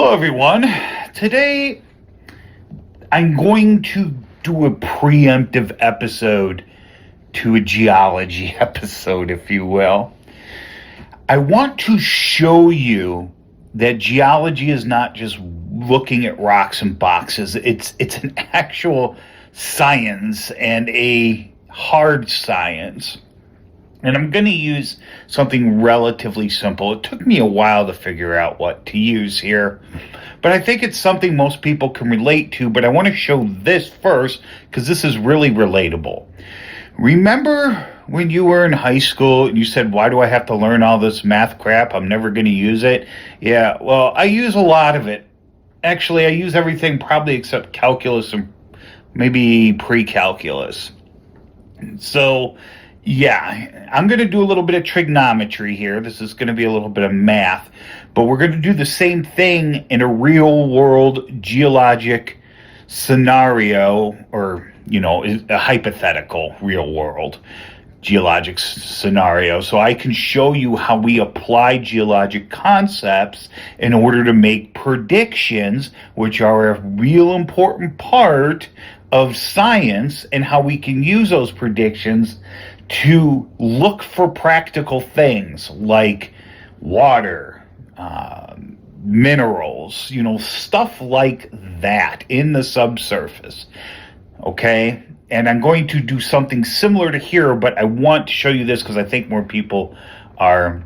Hello, everyone. Today, I'm going to do a preemptive episode to a geology episode, if you will. I want to show you that geology is not just looking at rocks and boxes. It's an actual science and a hard science. And I'm going to use something relatively simple. It took me a while to figure out what to use here, but I think it's something most people can relate to. But I want to show this first because this is really relatable. Remember when you were in high school and you said, why do I have to learn all this math crap? I'm never going to use it. Yeah, well, I use a lot of it. Actually, I use everything probably except calculus and maybe pre-calculus. So, yeah, I'm going to do a little bit of trigonometry here. This is going to be a little bit of math, but we're going to do the same thing in a real world geologic scenario, or, a hypothetical real world geologic scenario. So I can show you how we apply geologic concepts in order to make predictions, which are a real important part of science, and how we can use those predictions to look for practical things like water, minerals, stuff like that in the subsurface. Okay? And I'm going to do something similar to here, but I want to show you this because I think more people are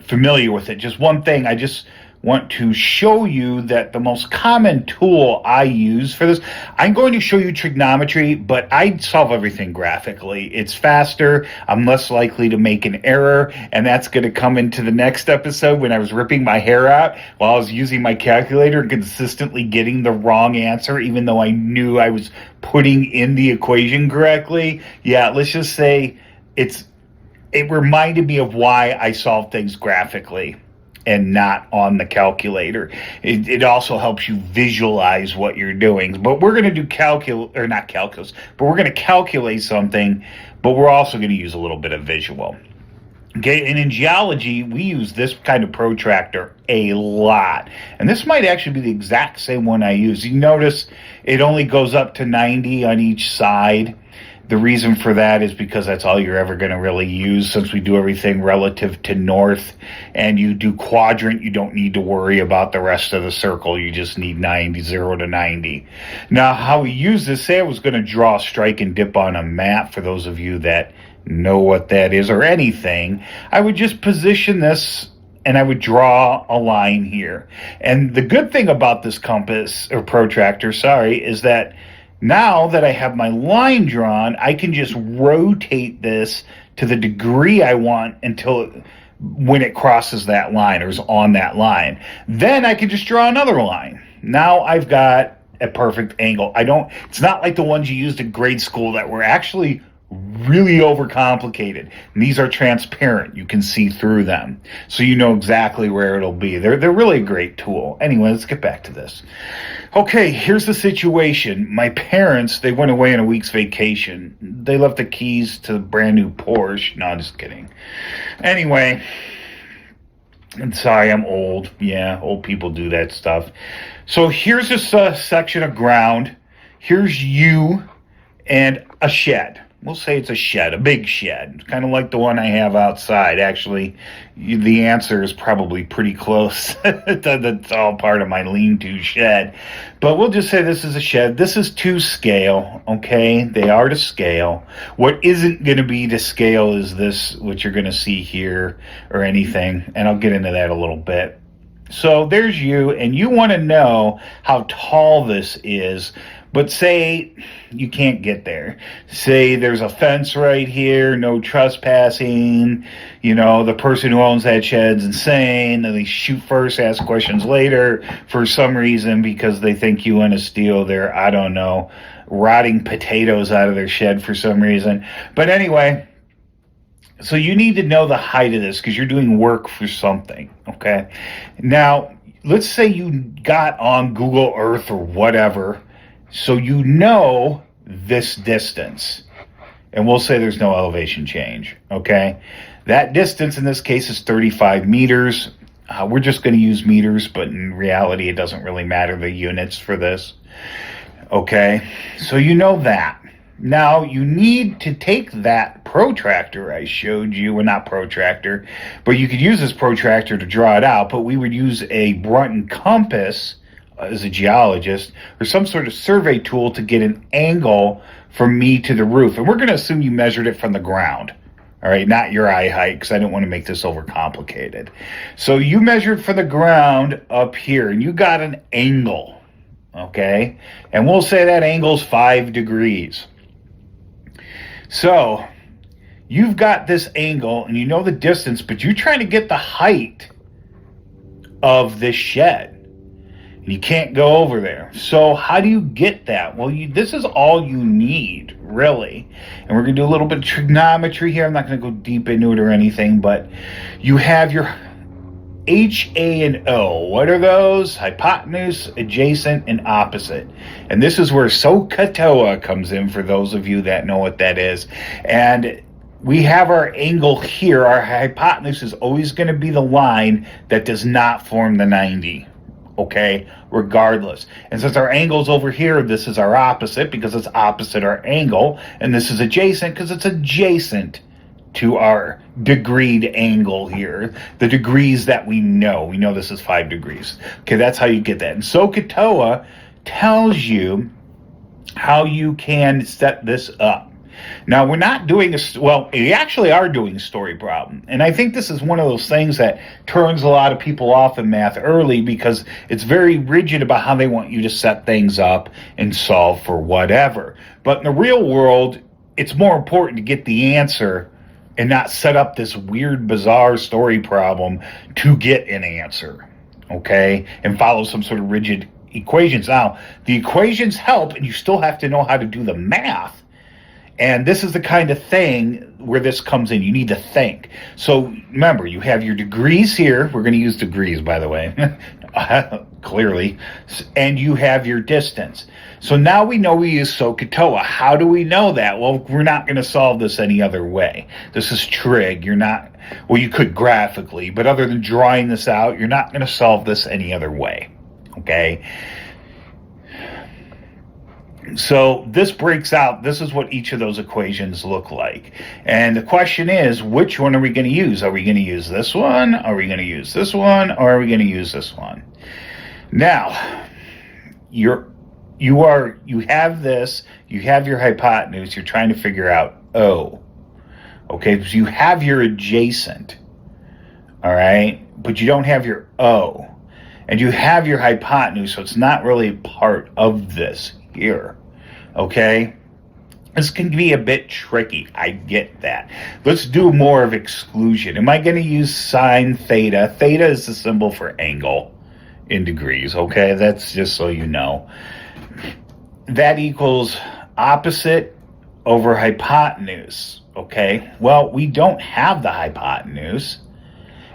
familiar with it. Just one thing, I just want to show you that the most common tool I use for this, I'm going to show you trigonometry, but I solve everything graphically. It's faster, I'm less likely to make an error, and that's going to come into the next episode when I was ripping my hair out while I was using my calculator and consistently getting the wrong answer, even though I knew I was putting in the equation correctly. Yeah, let's just say it reminded me of why I solve things graphically and not on the calculator. It also helps you visualize what you're doing. But we're going to do not calculus, but we're going to calculate something, but we're also going to use a little bit of visual. Okay, and in geology, we use this kind of protractor a lot. And this might actually be the exact same one I use. You notice it only goes up to 90 on each side. The reason for that is because that's all you're ever going to really use, since we do everything relative to north, and you do quadrant, you don't need to worry about the rest of the circle. You just need 0 to 90. Now, how we use this, say I was going to draw a strike and dip on a map, for those of you that know what that is, or anything, I would just position this and I would draw a line here. And the good thing about this compass, or protractor, is that now that I have my line drawn, I can just rotate this to the degree I want when it crosses that line or is on that line. Then I can just draw another line. Now I've got a perfect angle. It's not like the ones you used in grade school that were actually really overcomplicated. And these are transparent. You can see through them. So you know exactly where it'll be. They're really a great tool. Anyway, let's get back to this. Okay, here's the situation. My parents, they went away on a week's vacation. They left the keys to the brand new Porsche. No, just kidding. Anyway, I'm sorry, I'm old. Yeah, old people do that stuff. So here's this section of ground. Here's you and a shed. We'll say it's a shed, a big shed, kind of like the one I have outside. Actually, the answer is probably pretty close. That's all part of my lean-to shed. But we'll just say this is a shed. This is to scale, okay? They are to scale. What isn't going to be to scale is this, what you're going to see here, or anything. And I'll get into that a little bit. So there's you, and you want to know how tall this is. But say you can't get there. Say there's a fence right here, no trespassing. The person who owns that shed's insane. And they shoot first, ask questions later for some reason because they think you want to steal their, I don't know, rotting potatoes out of their shed for some reason. But anyway, so you need to know the height of this because you're doing work for something, okay? Now, let's say you got on Google Earth or whatever, so you know this distance, and we'll say there's no elevation change, okay? That distance in this case is 35 meters. We're just going to use meters, but in reality, it doesn't really matter the units for this. Okay, so you know that. Now you need to take that protractor I showed you, well, not protractor, but you could use this protractor to draw it out, but we would use a brunt and compass as a geologist or some sort of survey tool to get an angle from me to the roof. And we're going to assume you measured it from the ground. All right, not your eye height, because I don't want to make this overcomplicated. So you measured from the ground up here, and you got an angle, okay? And we'll say that angle's 5 degrees. So you've got this angle, and you know the distance, but you're trying to get the height of this shed. You can't go over there. So how do you get that? Well, this is all you need, really. And we're going to do a little bit of trigonometry here. I'm not going to go deep into it or anything, but you have your H, A, and O. What are those? Hypotenuse, adjacent, and opposite. And this is where SOHCAHTOA comes in, for those of you that know what that is. And we have our angle here. Our hypotenuse is always going to be the line that does not form the 90. Okay, regardless. And since our angle's over here, this is our opposite because it's opposite our angle. And this is adjacent because it's adjacent to our degreed angle here. The degrees that we know. We know this is 5 degrees. Okay, that's how you get that. And SOHCAHTOA tells you how you can set this up. Now, we're not doing we actually are doing a story problem. And I think this is one of those things that turns a lot of people off in math early because it's very rigid about how they want you to set things up and solve for whatever. But in the real world, it's more important to get the answer and not set up this weird, bizarre story problem to get an answer, okay? And follow some sort of rigid equations. Now, the equations help, and you still have to know how to do the math. And this is the kind of thing where this comes in. You need to think. So remember, you have your degrees here. We're going to use degrees, by the way, clearly. And you have your distance. So now we know we use SOHCAHTOA. How do we know that? Well, we're not going to solve this any other way. This is trig. You could graphically, but other than drawing this out, you're not going to solve this any other way. Okay? So this breaks out. This is what each of those equations look like. And the question is, which one are we going to use? Are we going to use this one? Are we going to use this one? Or are we going to use this one? Now, you have this, you have your hypotenuse, you're trying to figure out O. Okay, so you have your adjacent. All right, but you don't have your O. And you have your hypotenuse, so it's not really part of this here, okay? This can be a bit tricky. I get that. Let's do more of exclusion. Am I going to use sine theta? Theta is the symbol for angle in degrees, okay? That's just so you know. That equals opposite over hypotenuse, okay? Well, we don't have the hypotenuse,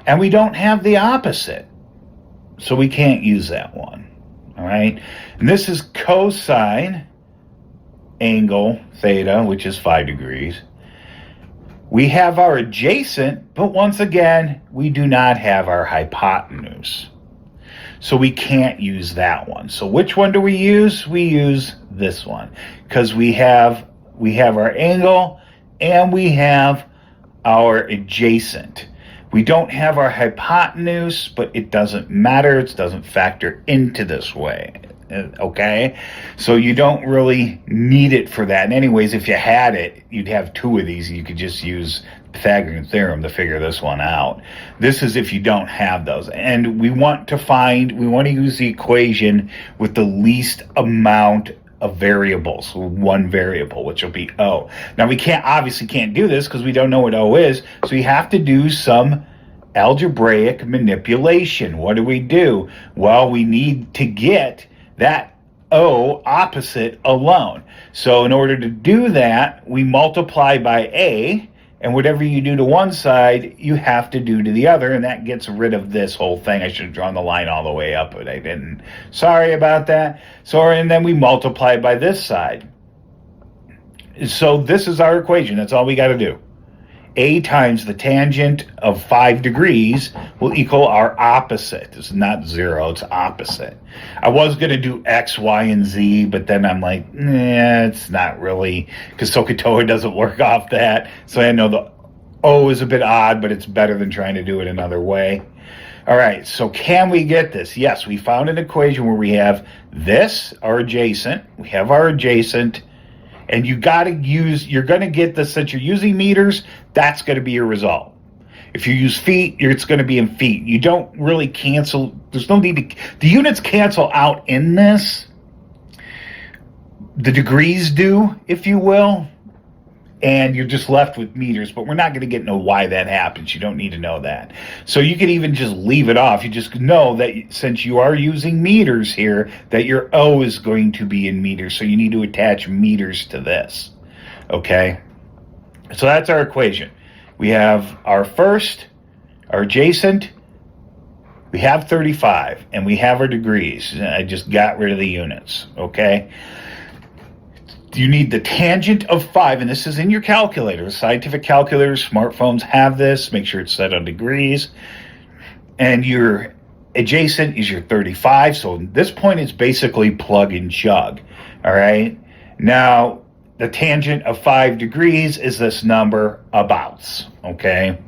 and we don't have the opposite, so we can't use that one. All right, and this is cosine angle theta, which is 5 degrees. We have our adjacent, but once again, we do not have our hypotenuse. So we can't use that one. So which one do we use? We use this one because we have our angle and we have our adjacent. We don't have our hypotenuse, but it doesn't matter. It doesn't factor into this way, okay? So you don't really need it for that. And anyways, if you had it, you'd have 2 of these, and you could just use Pythagorean theorem to figure this one out. This is if you don't have those. And we want to use the equation with the least amount of variables, one variable, which will be O. Now we obviously can't do this because we don't know what O is, so you have to do some algebraic manipulation. What do? Well, we need to get that O opposite alone. So in order to do that, we multiply by A, and whatever you do to one side, you have to do to the other, and that gets rid of this whole thing. I should have drawn the line all the way up, but I didn't. Sorry about that. And then we multiply by this side. So this is our equation. That's all we got to do. A times the tangent of 5 degrees will equal our opposite. It's not 0, it's opposite. I was going to do X, Y, and Z, but then I'm like, nah, it's not really, because SOHCAHTOA doesn't work off that. So I know the O is a bit odd, but it's better than trying to do it another way. All right, so can we get this? Yes, we found an equation where we have this, our adjacent, we have our adjacent, and you're going to get this, since you're using meters, that's going to be your result. If you use feet, it's going to be in feet. You don't really cancel, there's no need to, the units cancel out in this. The degrees do, if you will, and you're just left with meters, but we're not going to get into why that happens. You don't need to know that. So you can even just leave it off. You just know that since you are using meters here, that your O is going to be in meters. So you need to attach meters to this. Okay? So that's our equation. We have our first, our adjacent, we have 35, and we have our degrees. I just got rid of the units. Okay? You need the tangent of 5, and this is in your calculator. Scientific calculators, smartphones have this. Make sure it's set on degrees. And your adjacent is your 35. So at this point, it's basically plug and chug. All right? Now, the tangent of 5 degrees is this number, abouts. Okay?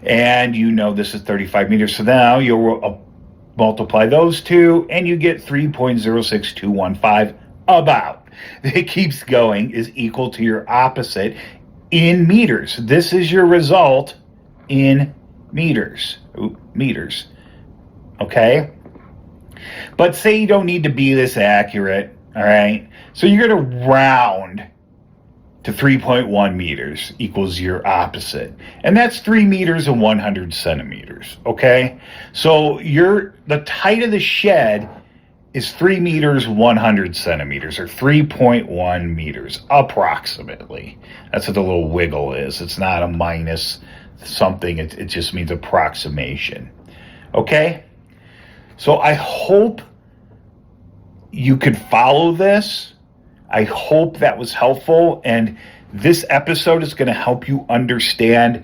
And you know this is 35 meters. So now you'll multiply those two, and you get 3.06215 about. It keeps going, is equal to your opposite in meters. This is your result in meters. Meters. Okay? But say you don't need to be this accurate, all right? So you're going to round to 3.1 meters equals your opposite. And that's 3 meters and 100 centimeters, okay? So the height of the shed is 3 meters, 100 centimeters, or 3.1 meters, approximately. That's what the little wiggle is. It's not a minus something. It just means approximation. Okay? So I hope you could follow this. I hope that was helpful. And this episode is going to help you understand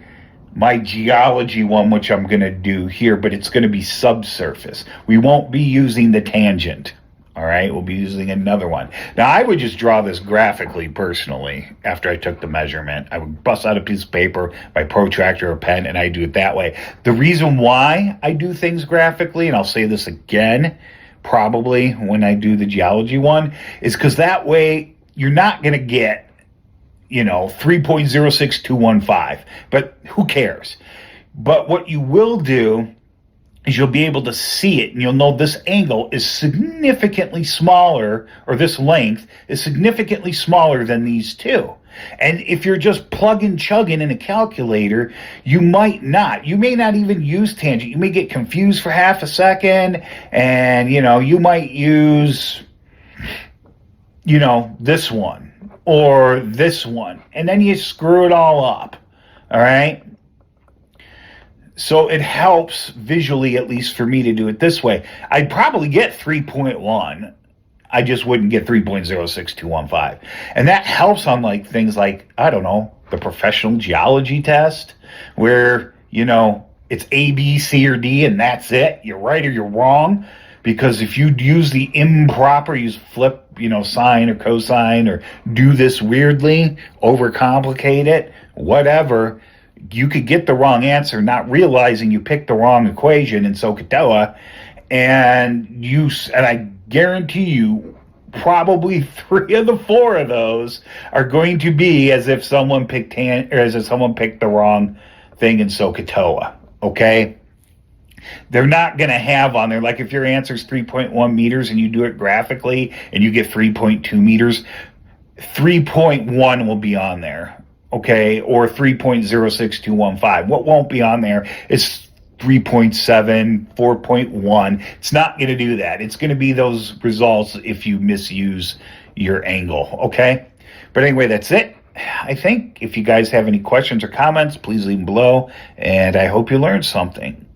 my geology one, which I'm going to do here, but it's going to be subsurface. We won't be using the tangent, all right? We'll be using another one. Now, I would just draw this graphically, personally, after I took the measurement. I would bust out a piece of paper, my protractor or pen, and I do it that way. The reason why I do things graphically, and I'll say this again, probably when I do the geology one, is because that way you're not going to get 3.06215, but who cares? But what you will do is you'll be able to see it, and you'll know this angle is significantly smaller, or this length is significantly smaller than these two. And if you're just plugging chugging in a calculator, you might not. You may not even use tangent. You may get confused for half a second, and you might use this one or this one, and then you screw it all up. All right? So it helps visually, at least for me, to do it this way. I'd probably get 3.1. I just wouldn't get 3.06215. And that helps on things like, I don't know, the professional geology test, where, it's A, B, C, or D, and that's it. You're right or you're wrong. Because if you use the improper, use flip, sine or cosine, or do this weirdly, overcomplicate it, whatever, you could get the wrong answer, not realizing you picked the wrong equation in SOHCAHTOA, and I guarantee you, probably 3 of the 4 of those are going to be as if someone picked the wrong thing in SOHCAHTOA. Okay. They're not going to have on there, like if your answer is 3.1 meters and you do it graphically and you get 3.2 meters, 3.1 will be on there, okay, or 3.06215. What won't be on there is 3.7, 4.1. It's not going to do that. It's going to be those results if you misuse your angle, okay? But anyway, that's it. I think if you guys have any questions or comments, please leave them below, and I hope you learned something.